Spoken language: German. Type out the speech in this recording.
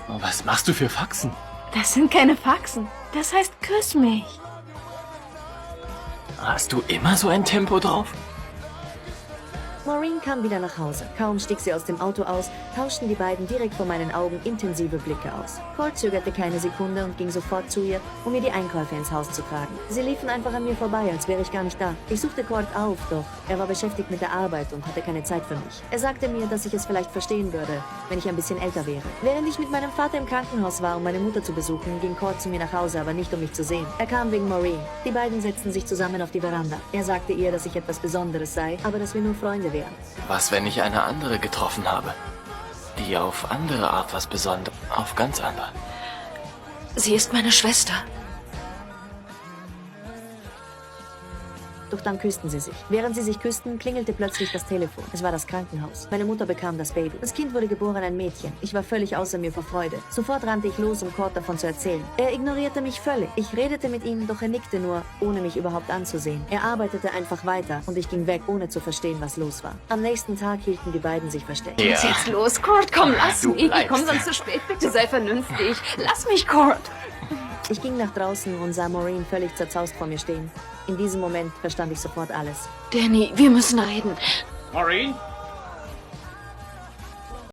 Oh, was machst du für Faxen? Das sind keine Faxen. Das heißt, küss mich. Hast du immer so ein Tempo drauf? Maureen kam wieder nach Hause. Kaum stieg sie aus dem Auto aus, tauschten die beiden direkt vor meinen Augen intensive Blicke aus. Court zögerte keine Sekunde und ging sofort zu ihr, um ihr die Einkäufe ins Haus zu tragen. Sie liefen einfach an mir vorbei, als wäre ich gar nicht da. Ich suchte Court auf, doch er war beschäftigt mit der Arbeit und hatte keine Zeit für mich. Er sagte mir, dass ich es vielleicht verstehen würde, wenn ich ein bisschen älter wäre. Während ich mit meinem Vater im Krankenhaus war, um meine Mutter zu besuchen, ging Court zu mir nach Hause, aber nicht um mich zu sehen. Er kam wegen Maureen. Die beiden setzten sich zusammen auf die Veranda. Er sagte ihr, dass ich etwas Besonderes sei, aber dass wir nur Freunde wären. Was, wenn ich eine andere getroffen habe? Die auf andere Art was Besonderes, auf ganz andere. Sie ist meine Schwester. Doch dann küssten sie sich. Während sie sich küssten, klingelte plötzlich das Telefon. Es war das Krankenhaus. Meine Mutter bekam das Baby. Das Kind wurde geboren, ein Mädchen. Ich war völlig außer mir vor Freude. Sofort rannte ich los, um Court davon zu erzählen. Er ignorierte mich völlig. Ich redete mit ihm, doch er nickte nur, ohne mich überhaupt anzusehen. Er arbeitete einfach weiter und ich ging weg, ohne zu verstehen, was los war. Am nächsten Tag hielten die beiden sich versteckt. Was ist jetzt los, Court? Komm, lass Du mich. Ich bleibst. komm sonst zu spät. Bitte sei vernünftig. Lass mich, Court. Ich ging nach draußen und sah Maureen völlig zerzaust vor mir stehen. In diesem Moment verstand ich sofort alles. Danny, wir müssen reden. Maureen?